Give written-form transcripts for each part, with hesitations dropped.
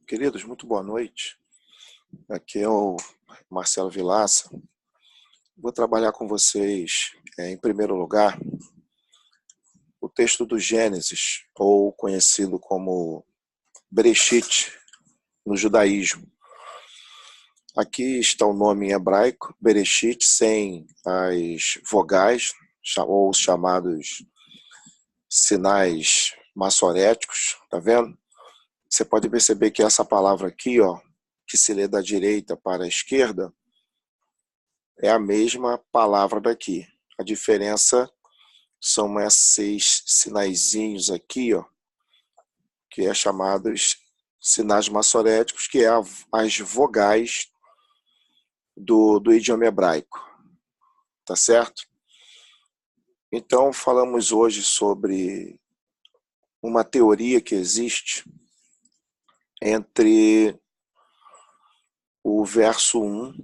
Queridos, muito boa noite. Aqui é o Marcelo Vilaça. Vou trabalhar com vocês, em primeiro lugar, o texto do Gênesis, ou conhecido como Bereshit, no judaísmo. Aqui está o nome em hebraico, Bereshit, sem as vogais, ou os chamados sinais maçoréticos, tá vendo? Você pode perceber que essa palavra aqui, ó, que se lê da direita para a esquerda, é a mesma palavra daqui. A diferença são esses sinaizinhos aqui, ó, que é chamados sinais maçoréticos, que é as vogais do idioma hebraico. Tá certo? Então, falamos hoje sobre uma teoria que existe entre o verso 1,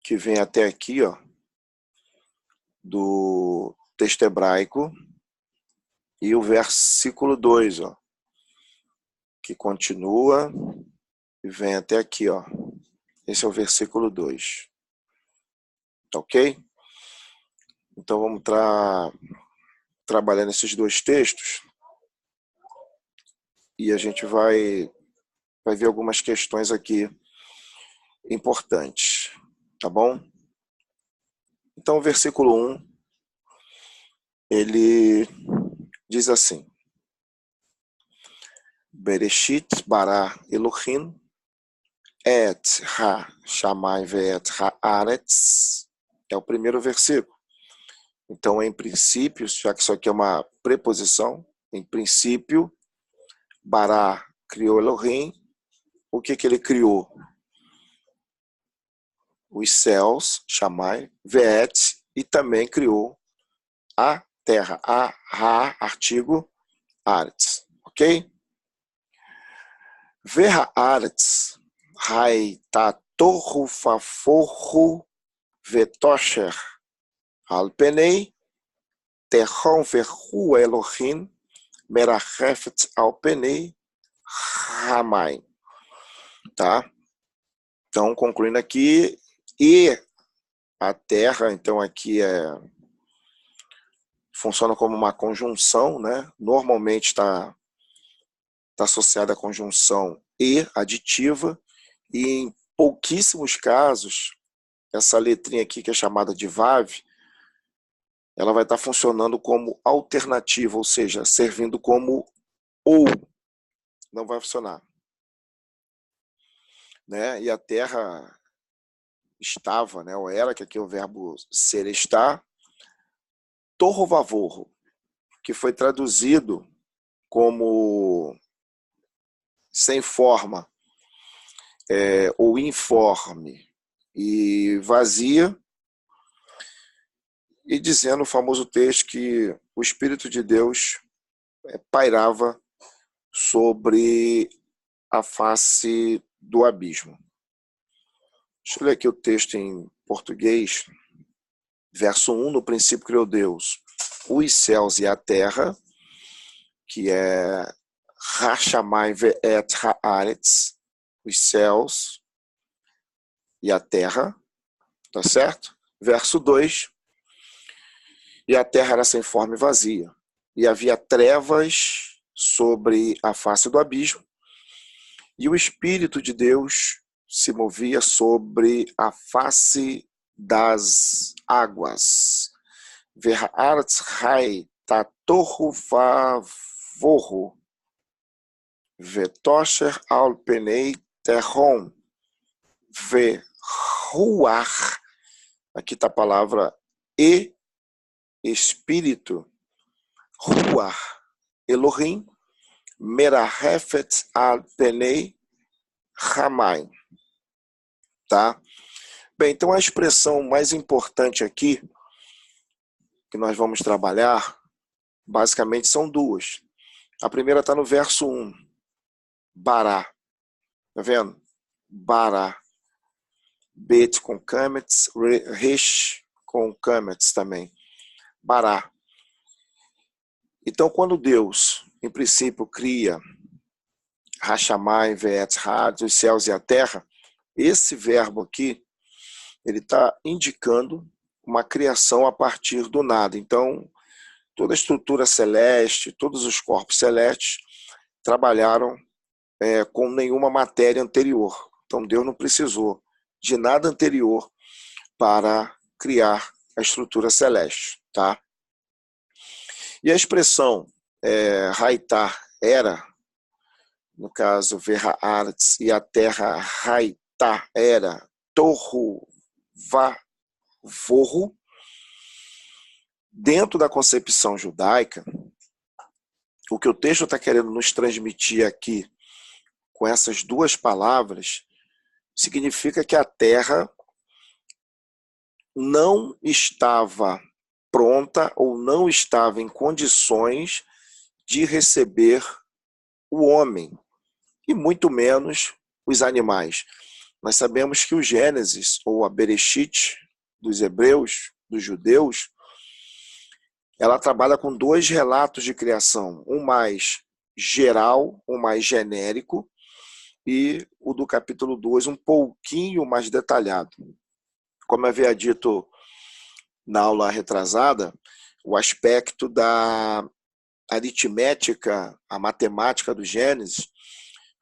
que vem até aqui, ó, do texto hebraico, e o versículo 2, ó, que continua e vem até aqui, ó. Esse é o versículo 2. Tá ok? Então vamos trabalhar nesses dois textos e a gente vai ver algumas questões aqui importantes, tá bom? Então o versículo 1, ele diz assim: Bereshit bara Elohim et ha-shamayim ve'et ha'aretz. É o primeiro versículo. Então, em princípio, já que isso aqui é uma preposição, em princípio, bara criou Elohim. O que ele criou? Os céus, Shammai, ve'et, e também criou a terra, artigo, aretz, ok? Ve'ha'aretz, haitatohu faforhu vetosher al penei, terron verhu Elohim, merachefet al penei, Ramai. Tá? Então, concluindo aqui, e a terra, então aqui funciona como uma conjunção, né? Normalmente está associada à conjunção e aditiva, e em pouquíssimos casos, essa letrinha aqui, que é chamada de vav, ela vai estar funcionando como alternativa, ou seja, servindo como ou. Não vai funcionar. Né? E a terra estava, né? Ou era, que aqui é o verbo ser, está, torro vavorro, que foi traduzido como sem forma, ou informe, e vazia, e dizendo o famoso texto que o Espírito de Deus pairava sobre a face do abismo. Deixa eu ler aqui o texto em português. Verso 1, no princípio criou Deus os céus e a terra, que é ha-shamayim ve'et ha'aretz, os céus e a terra, tá certo? Verso 2, e a terra era sem forma e vazia, e havia trevas sobre a face do abismo, e o Espírito de Deus se movia sobre a face das águas. Ve'ha'aretz haitatohu vavorhu vetosher al penei terron ve'ruach. Aqui está a palavra e espírito, ruach, Elohim, merachefet al penei Ramai. Tá? Bem, então a expressão mais importante aqui que nós vamos trabalhar, basicamente são duas. A primeira está no verso 1, bará. Tá vendo? Bará. Bet com kametz, resh com kametz também. Bará. Então, quando Deus, em princípio, cria Hashamai, Ve'etzrat, os céus e a terra, esse verbo aqui, ele está indicando uma criação a partir do nada. Então, toda a estrutura celeste, todos os corpos celestes trabalharam com nenhuma matéria anterior. Então, Deus não precisou de nada anterior para criar a estrutura celeste, tá? E a expressão Haitar era, no caso, Verhaaretz, e a terra Haitar era Tohu Vavohu, dentro da concepção judaica, o que o texto está querendo nos transmitir aqui com essas duas palavras significa que a terra não estava pronta ou não estava em condições de receber o homem, e muito menos os animais. Nós sabemos que o Gênesis, ou a Bereshit, dos hebreus, dos judeus, ela trabalha com dois relatos de criação, um mais geral, um mais genérico, e o do capítulo 2 um pouquinho mais detalhado. Como eu havia dito na aula retrasada, o aspecto da aritmética, a matemática do Gênesis,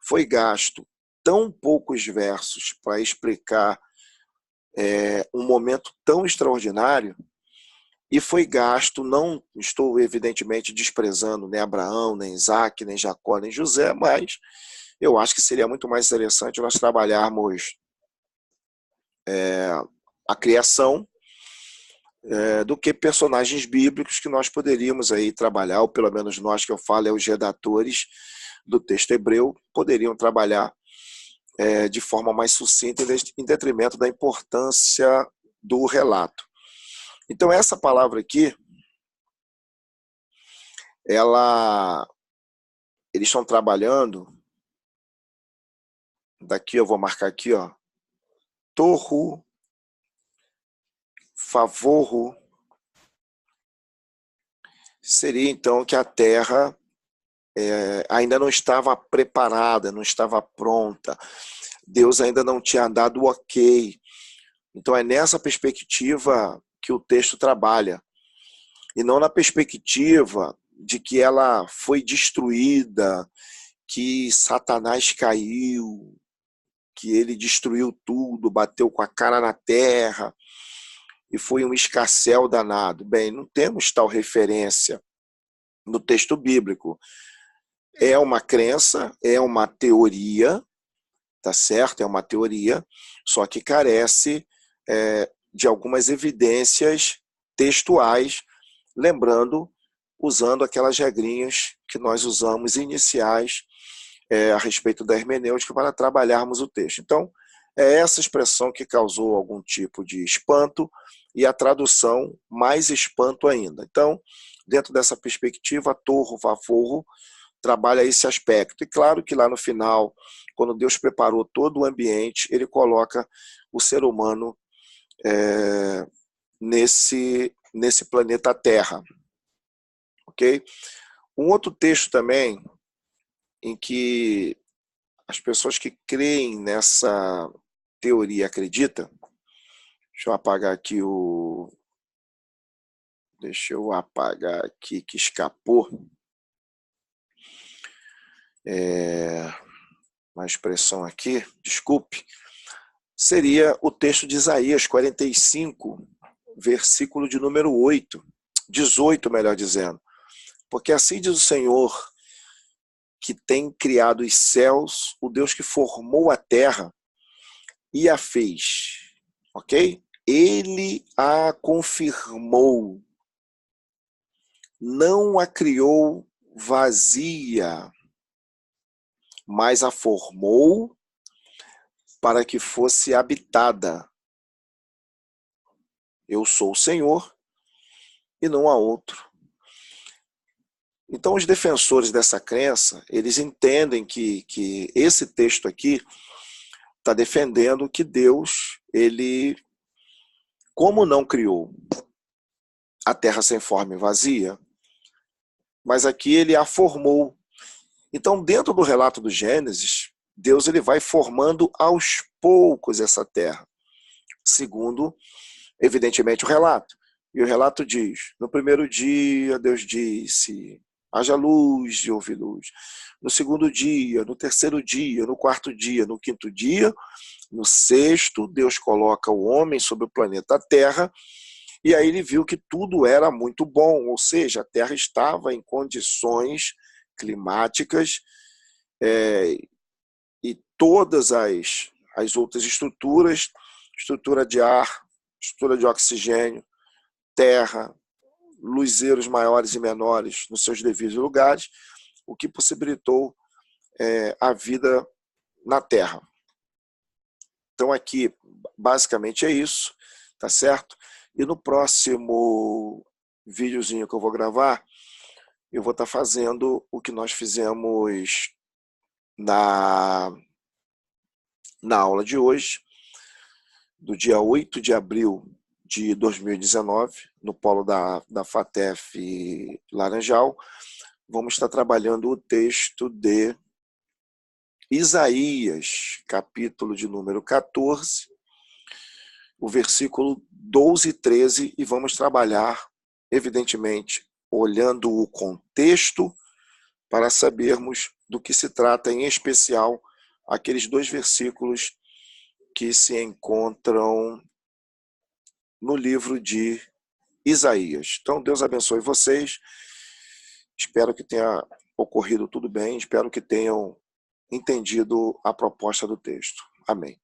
foi gasto tão poucos versos para explicar um momento tão extraordinário, e foi gasto, não estou evidentemente desprezando nem Abraão, nem Isaac, nem Jacó, nem José, mas eu acho que seria muito mais interessante nós trabalharmos a criação do que personagens bíblicos que nós poderíamos aí trabalhar, ou pelo menos nós, que eu falo, os redatores do texto hebreu, poderiam trabalhar de forma mais sucinta, em detrimento da importância do relato. Então essa palavra aqui, eles estão trabalhando, daqui eu vou marcar aqui, ó, Tohu Vavohu, seria então que a terra ainda não estava preparada, não estava pronta, Deus ainda não tinha dado o ok. Então é nessa perspectiva que o texto trabalha, e não na perspectiva de que ela foi destruída, que Satanás caiu, que ele destruiu tudo, bateu com a cara na terra e foi um escarcéu danado. Bem, não temos tal referência no texto bíblico. É uma crença, é uma teoria, tá certo? É uma teoria, só que carece de algumas evidências textuais, lembrando, usando aquelas regrinhas que nós usamos iniciais a respeito da hermenêutica para trabalharmos o texto. Então, é essa expressão que causou algum tipo de espanto, e a tradução mais espanto ainda. Então, dentro dessa perspectiva, Tohu Vavohu trabalha esse aspecto. E claro que lá no final, quando Deus preparou todo o ambiente, ele coloca o ser humano nesse planeta Terra. Ok? Um outro texto também, em que as pessoas que creem nessa teoria acreditam, deixa eu apagar aqui que escapou. Uma expressão aqui, desculpe, seria o texto de Isaías 45, versículo de número 18, melhor dizendo. Porque assim diz o Senhor, que tem criado os céus, o Deus que formou a terra e a fez. Ok? Ele a confirmou, não a criou vazia, mas a formou para que fosse habitada. Eu sou o Senhor e não há outro. Então, os defensores dessa crença, eles entendem que esse texto aqui está defendendo que Deus, ele, como não criou a terra sem forma e vazia, mas aqui ele a formou. Então, dentro do relato do Gênesis, Deus ele vai formando aos poucos essa terra, segundo, evidentemente, o relato. E o relato diz: no primeiro dia, Deus disse, haja luz e houve luz. No segundo dia, no terceiro dia, no quarto dia, no quinto dia, no sexto, Deus coloca o homem sobre o planeta Terra, e aí ele viu que tudo era muito bom, ou seja, a Terra estava em condições climáticas, e todas as outras estruturas, estrutura de ar, estrutura de oxigênio, terra, luzeiros maiores e menores nos seus devidos lugares, o que possibilitou a vida na Terra. Então aqui, basicamente é isso, tá certo? E no próximo videozinho que eu vou gravar, eu vou estar fazendo o que nós fizemos na aula de hoje, do dia 8 de abril de 2019, no polo da FATEF Laranjal. Vamos estar trabalhando o texto de Isaías, capítulo de número 14, o versículo 12 e 13, e vamos trabalhar, evidentemente, olhando o contexto para sabermos do que se trata, em especial, aqueles 2 versículos que se encontram no livro de Isaías. Então, Deus abençoe vocês. Espero que tenha ocorrido tudo bem. Espero que tenham entendido a proposta do texto. Amém.